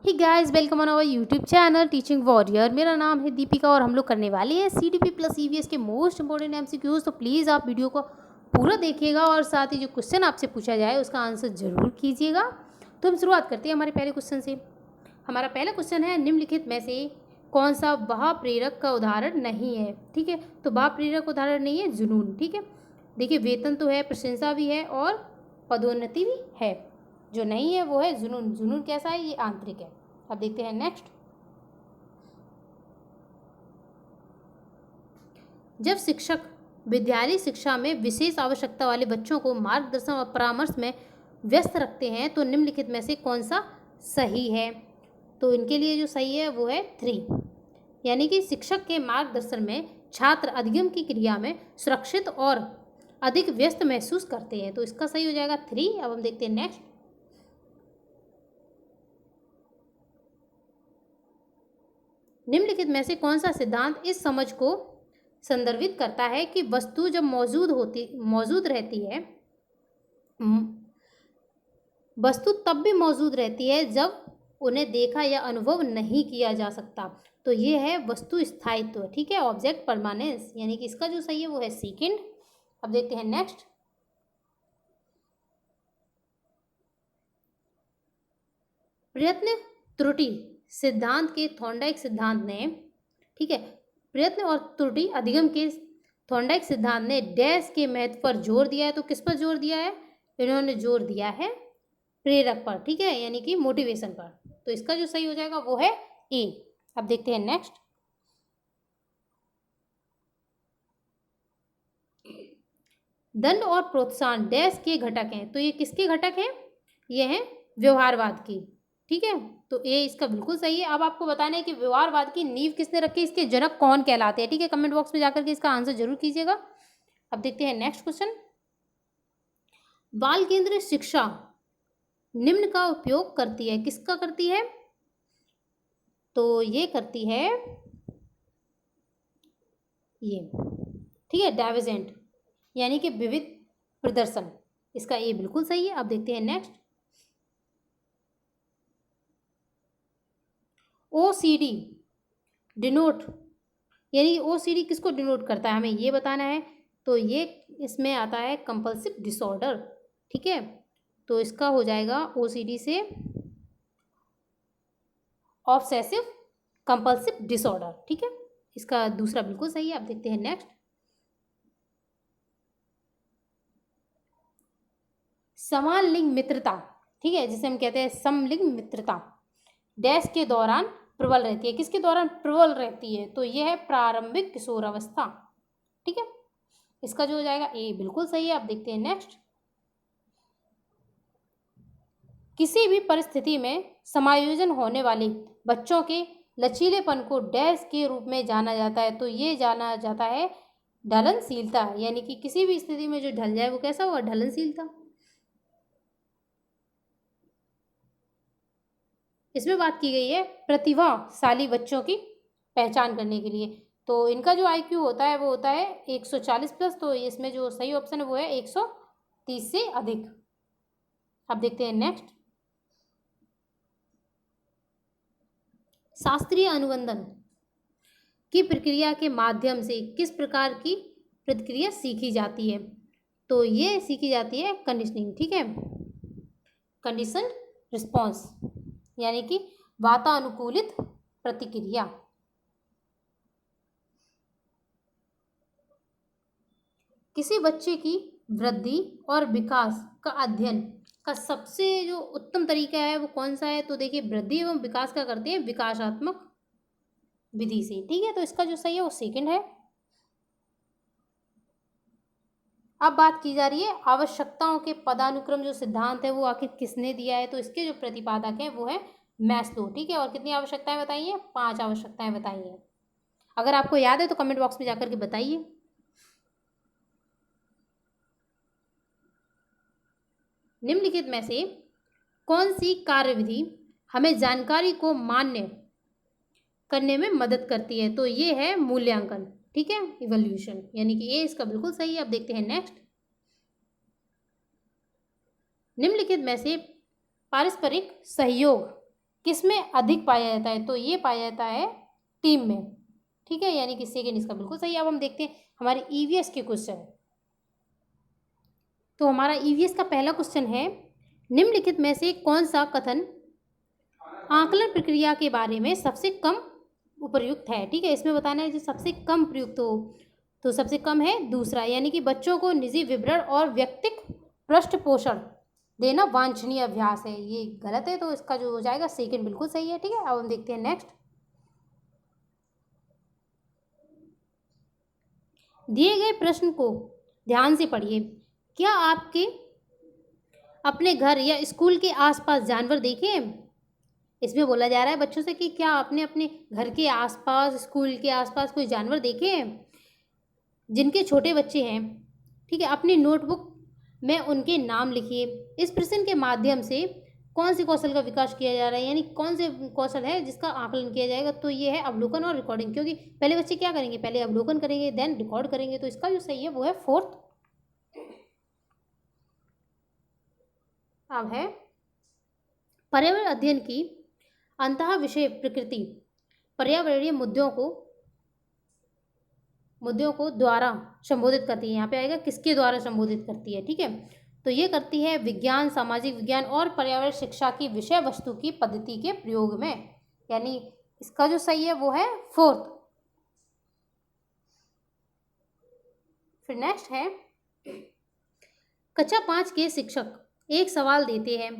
Hey guys, welcome on our YouTube channel teaching warrior. मेरा नाम है दीपिका और हम लोग करने वाले हैं CDP प्लस EVS के मोस्ट इंपॉर्टेंट MCQs। तो प्लीज़ आप वीडियो को पूरा देखिएगा और साथ ही जो क्वेश्चन आपसे पूछा जाए उसका आंसर ज़रूर कीजिएगा। तो हम शुरुआत करते हैं हमारे पहले क्वेश्चन से। हमारा पहला क्वेश्चन है, निम्नलिखित में से कौन सा भाव प्रेरक का उदाहरण नहीं है। ठीक है, तो भाव प्रेरक उदाहरण नहीं है जुनून। ठीक है, देखिए वेतन तो है, प्रशंसा भी है और पदोन्नति भी है। जो नहीं है वो है जुनून। जुनून कैसा है? ये आंतरिक है। अब देखते हैं नेक्स्ट। जब शिक्षक विद्यालय शिक्षा में विशेष आवश्यकता वाले बच्चों को मार्गदर्शन और परामर्श में व्यस्त रखते हैं तो निम्नलिखित में से कौन सा सही है। तो इनके लिए जो सही है वो है 3, यानी कि शिक्षक के मार्गदर्शन में छात्र अधिगम की क्रिया में सुरक्षित और अधिक व्यस्त महसूस करते हैं। तो इसका सही हो जाएगा 3। अब हम देखते हैं नेक्स्ट। निम्नलिखित में से कौन सा सिद्धांत इस समझ को संदर्भित करता है कि वस्तु जब मौजूद रहती है, वस्तु तब भी मौजूद रहती है जब उन्हें देखा या अनुभव नहीं किया जा सकता। तो ये है वस्तु स्थायित्व। ठीक है, ऑब्जेक्ट परमानेंस, यानी कि इसका जो सही है वो है 2। अब देखते हैं नेक्स्ट। प्रयत्न त्रुटि सिद्धांत के थॉर्नडाइक सिद्धांत ने, ठीक है, प्रयत्न और त्रुटि अधिगम के थॉर्नडाइक सिद्धांत ने डैश के महत्व पर जोर दिया है। तो किस पर जोर दिया है? इन्होंने जोर दिया है प्रेरक पर। ठीक है, यानी कि मोटिवेशन पर। तो इसका जो सही हो जाएगा वो है ए। अब देखते हैं नेक्स्ट। दंड और प्रोत्साहन डैश के घटक हैं। तो ये किसके घटक हैं? ये हैं व्यवहारवाद की। ठीक है, तो ये इसका बिल्कुल सही है। अब आपको बताना है कि व्यवहारवाद की नींव किसने रखी, इसके जनक कौन कहलाते हैं। ठीक है, कमेंट बॉक्स में जाकर के इसका आंसर जरूर कीजिएगा। अब देखते हैं नेक्स्ट क्वेश्चन। बाल केंद्रित शिक्षा निम्न का उपयोग करती है। किसका करती है? तो ये करती है ये, ठीक है, डाइवर्जेंट, यानी कि विविध प्रदर्शन। इसका ये बिल्कुल सही है। अब देखते हैं नेक्स्ट। OCD डिनोट, यानी OCD किसको डिनोट करता है, हमें ये बताना है। तो ये इसमें आता है कंपल्सिव डिसऑर्डर। ठीक है, तो इसका हो जाएगा OCD से ऑब्सेसिव कंपल्सिव डिसऑर्डर। ठीक है, इसका दूसरा बिल्कुल सही है। अब देखते हैं नेक्स्ट। समान लिंग मित्रता, ठीक है, जिसे हम कहते हैं समलिंग मित्रता, डैश के दौरान प्रबल रहती है। किसके दौरान प्रबल रहती है? तो यह है प्रारंभिक किशोरावस्था। ठीक है, इसका जो हो जाएगा ए बिल्कुल सही है। अब देखते हैं नेक्स्ट। किसी भी परिस्थिति में समायोजन होने वाले बच्चों के लचीलेपन को डैश के रूप में जाना जाता है। तो ये जाना जाता है ढलनशीलता, यानी कि किसी भी स्थिति में जो ढल जाए वो कैसा होगा? ढलनशीलता। इसमें बात की गई है प्रतिभाशाली बच्चों की पहचान करने के लिए। तो इनका जो IQ होता है वो होता है 140 प्लस। तो इसमें जो सही ऑप्शन है वो है 130 से अधिक। अब देखते हैं नेक्स्ट। शास्त्रीय अनुबंधन की प्रक्रिया के माध्यम से किस प्रकार की प्रतिक्रिया सीखी जाती है? तो ये सीखी जाती है कंडीशनिंग। ठीक है, कंडीशन रिस्पॉन्स, यानी कि वातानुकूलित प्रतिक्रिया। किसी बच्चे की वृद्धि और विकास का अध्ययन का सबसे जो उत्तम तरीका है वो कौन सा है? तो देखिए वृद्धि एवं विकास का करते हैं विकासात्मक विधि से। ठीक है, तो इसका जो सही है वो 2 है। अब बात की जा रही है आवश्यकताओं के पदानुक्रम जो सिद्धांत है वो आखिर किसने दिया है? तो इसके जो प्रतिपादक है वो है मैस्लो। ठीक है, और कितनी आवश्यकताएं बताई हैं? 5 आवश्यकताएं बताई हैं। अगर आपको याद है तो कमेंट बॉक्स में जाकर के बताइए। निम्नलिखित में से कौन सी कार्यविधि हमें जानकारी को मान्य करने में मदद करती है? तो ये है मूल्यांकन। ठीक है, इवोल्यूशन, यानी कि ये इसका बिल्कुल सही है। अब देखते हैं नेक्स्ट। निम्नलिखित में से पारस्परिक सहयोग किस में अधिक पाया जाता है, तो ये पाया जाता है टीम में, ठीक है, यानी कि सेकेंड इसका बिल्कुल सही है। अब हम देखते हैं हमारे ईवीएस के क्वेश्चन। तो हमारा ईवीएस का पहला क्वेश्चन है, निम्नलिखित में से कौन सा कथन आकलन प्रक्रिया के बारे में सबसे कम उपयुक्त है, ठीक है, इसमें बताना है जो सबसे कम प्रयुक्त हो, तो सबसे कम है दूसरा, यानी कि बच्चों को निजी विवरण और व्यक्तिक पृष्ठपोषण देना वांछनीय अभ्यास है, ये गलत है, तो इसका जो हो जाएगा सेकंड बिल्कुल सही है, ठीक है। अब हम देखते हैं नेक्स्ट। दिए गए प्रश्न को ध्यान से पढ़िए। क्या आपके अपने घर या स्कूल के आसपास जानवर देखे हैं? इसमें बोला जा रहा है बच्चों से कि क्या आपने अपने घर के आसपास, स्कूल के आसपास कोई जानवर देखे हैं? जिनके छोटे बच्चे हैं, ठीक है, अपनी नोटबुक में उनके नाम लिखिए। इस प्रश्न के माध्यम से कौन से कौशल का विकास किया जा रहा है, यानी कौन से कौशल है जिसका आकलन किया जाएगा, तो ये है अवलोकन और रिकॉर्डिंग, क्योंकि पहले बच्चे क्या करेंगे, पहले अवलोकन करेंगे देन रिकॉर्ड करेंगे, तो इसका जो सही है वो है फोर्थ। अब है पर्यावरण अध्ययन की अंतः विषय प्रकृति पर्यावरणीय मुद्दों को द्वारा संबोधित करती है, यहाँ पे आएगा किसके द्वारा संबोधित करती है, ठीक है, तो ये करती है विज्ञान, सामाजिक विज्ञान और पर्यावरण शिक्षा की विषय वस्तु की पद्धति के प्रयोग में, यानी इसका जो सही है वो है फोर्थ। फिर नेक्स्ट है, कक्षा 5 के शिक्षक एक सवाल देते हैं,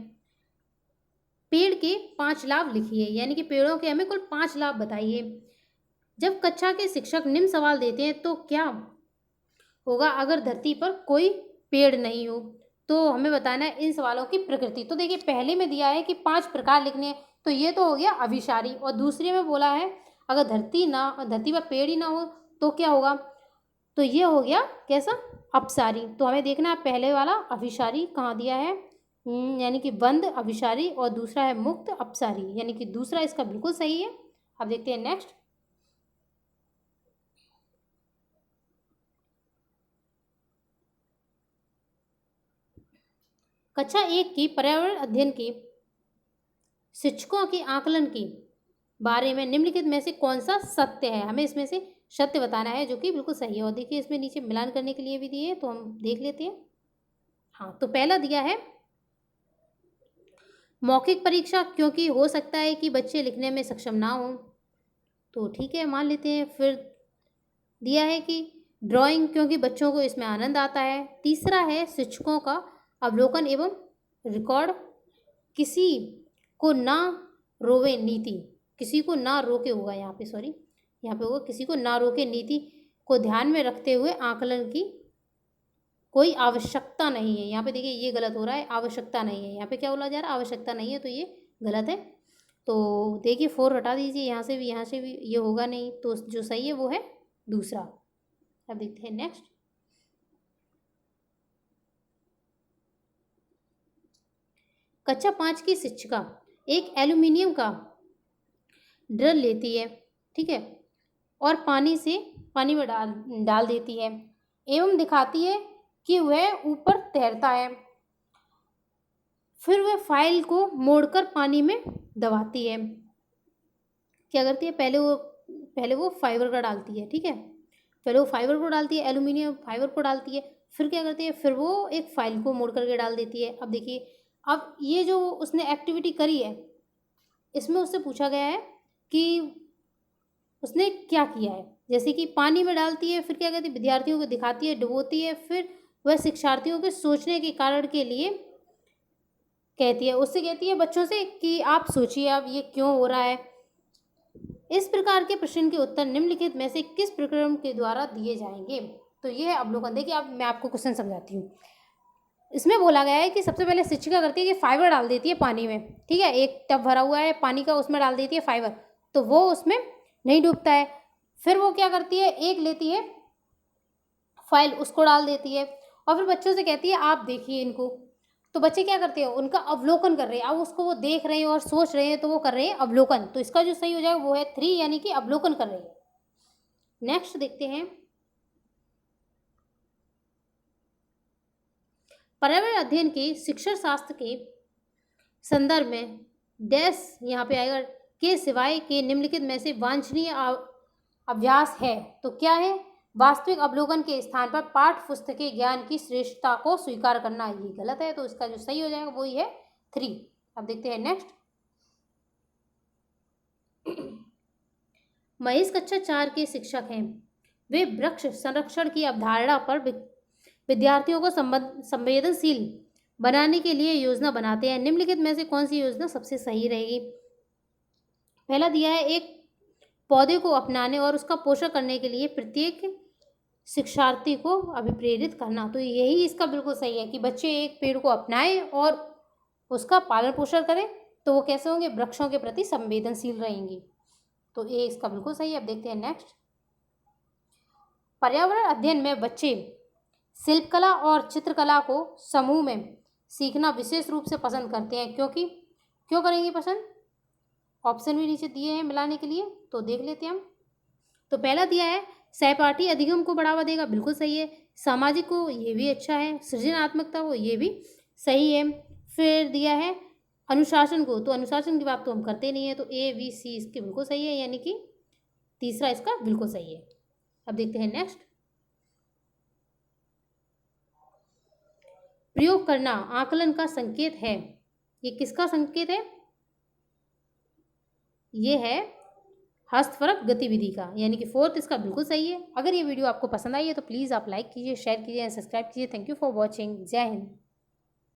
पेड़ के 5 लाभ लिखिए, यानी कि पेड़ों के हमें कुल 5 लाभ बताइए। जब कक्षा के शिक्षक निम्न सवाल देते हैं तो क्या होगा अगर धरती पर कोई पेड़ नहीं हो, तो हमें बताना है इन सवालों की प्रकृति। तो देखिए पहले में दिया है कि 5 प्रकार लिखने हैं, तो ये तो हो गया अभिसारी, और दूसरे में बोला है अगर धरती पर पेड़ ही ना हो तो क्या होगा, तो ये हो गया कैसा, अपसारी। तो हमें देखना है पहले वाला अभिसारी कहाँ दिया है, यानी कि बंद अभिसारी, और दूसरा है मुक्त अपसारी, यानी कि दूसरा इसका बिल्कुल सही है। अब देखते हैं नेक्स्ट। कक्षा 1 की पर्यावरण अध्ययन के शिक्षकों के आकलन के बारे में निम्नलिखित में से कौन सा सत्य है, हमें इसमें से सत्य बताना है जो कि बिल्कुल सही है। और देखिए इसमें नीचे मिलान करने के लिए भी दिए, तो हम देख लेते हैं। हाँ, तो पहला दिया है मौखिक परीक्षा, क्योंकि हो सकता है कि बच्चे लिखने में सक्षम ना हो, तो ठीक है मान लेते हैं। फिर दिया है कि ड्राइंग, क्योंकि बच्चों को इसमें आनंद आता है। तीसरा है शिक्षकों का अवलोकन एवं रिकॉर्ड, किसी को ना रोवे नीति, किसी को ना रोके होगा यहाँ पे, सॉरी यहाँ पे होगा किसी को ना रोके नीति को ध्यान में रखते हुए आकलन की कोई आवश्यकता नहीं है। यहाँ पे देखिए ये गलत हो रहा है, आवश्यकता नहीं है, यहाँ पे क्या बोला जा रहा है, आवश्यकता नहीं है, तो ये गलत है। तो देखिए 4 हटा दीजिए, यहाँ से भी ये होगा नहीं, तो जो सही है वो है दूसरा। अब देखते हैं नेक्स्ट। कक्षा 5 की शिक्षिका एक एल्यूमिनियम का ड्रल लेती है, ठीक है, और पानी में डाल देती है एवं दिखाती है कि वह ऊपर तैरता है। फिर वह फाइल को मोड़कर पानी में दबाती है। क्या करती है, पहले वो फाइबर का डालती है, ठीक है, पहले वो फाइबर को डालती है, एल्यूमिनियम फाइबर को डालती है, फिर क्या करती है, फिर वो एक फाइल को मोड़ करके डाल देती है। अब देखिए, अब ये जो उसने एक्टिविटी करी है, इसमें उससे पूछा गया है कि उसने क्या किया है, जैसे कि पानी में डालती है, फिर क्या कहती है, विद्यार्थियों को दिखाती है, डुबोती है, फिर वह शिक्षार्थियों के सोचने के कारण के लिए कहती है, उससे कहती है बच्चों से कि आप सोचिए अब ये क्यों हो रहा है। इस प्रकार के प्रश्न के उत्तर निम्नलिखित में से किस प्रक्रम के द्वारा दिए जाएंगे, तो ये है अवलोकन। देखिए अब मैं आपको क्वेश्चन समझाती हूँ। इसमें बोला गया है कि सबसे पहले शिक्षिका करती है कि फाइबर डाल देती है पानी में, ठीक है, एक टब भरा हुआ है पानी का, उसमें डाल देती है फाइबर, तो वो उसमें नहीं डूबता है। फिर वो क्या करती है, एक लेती है फाइल, उसको डाल देती है, और फिर बच्चों से कहती है आप देखिए इनको। तो बच्चे क्या करते हैं, उनका अवलोकन कर रहे हैं, अब उसको वो देख रहे हैं और सोच रहे हैं, तो वो कर रहे हैं अवलोकन। तो इसका जो सही हो जाएगा वो है 3, यानी कि अवलोकन कर रहे हैं। नेक्स्ट देखते हैं, पर्यावरण अध्ययन के शिक्षण शास्त्र के संदर्भ में डैश यहाँ पे आएगा के सिवाय के निम्नलिखित में से वांछनीय अभ्यास है। तो क्या है? वास्तविक अवलोकन के स्थान पर पाठ्य पुस्तकीय ज्ञान की श्रेष्ठता को स्वीकार करना। ये गलत है, तो इसका जो सही हो जाएगा वही है 3। अब देखते हैं नेक्स्ट। महेश कक्षा 4 के शिक्षक हैं। वे वृक्ष संरक्षण की अवधारणा पर विद्यार्थियों को संवेदनशील बनाने के लिए योजना बनाते हैं। निम्नलिखित में से कौन सी योजना सबसे सही रहेगी? पहला दिया है, एक पौधे को अपनाने और उसका पोषण करने के लिए प्रत्येक शिक्षार्थी को अभिप्रेरित करना। तो यही इसका बिल्कुल सही है कि बच्चे एक पेड़ को अपनाएं और उसका पालन पोषण करें, तो वो कैसे होंगे? वृक्षों के प्रति संवेदनशील रहेंगे। तो ये इसका बिल्कुल सही है। अब देखते हैं नेक्स्ट। पर्यावरण अध्ययन में बच्चे शिल्पकला और चित्रकला को समूह में सीखना विशेष रूप से पसंद करते हैं, क्योंकि क्यों करेंगे पसंद? ऑप्शन भी नीचे दिए हैं मिलाने के लिए, तो देख लेते हैं हम। तो पहला दिया है सहपाठी अधिगम को बढ़ावा देगा, बिल्कुल सही है। सामाजिक को, ये भी अच्छा है। सृजनात्मकता को, ये भी सही है। फिर दिया है अनुशासन को, तो अनुशासन की बात तो हम करते नहीं है, तो ए बी सी इसके बिल्कुल सही है, यानी कि तीसरा इसका बिल्कुल सही है। अब देखते हैं नेक्स्ट। प्रयोग करना आकलन का संकेत है। ये किसका संकेत है? ये है हस्तक्षेप गतिविधि का, यानी कि 4th इसका बिल्कुल सही है। अगर ये वीडियो आपको पसंद आई है तो प्लीज़ आप लाइक कीजिए, शेयर कीजिए, सब्सक्राइब कीजिए। Thank you for watching. जय हिंद।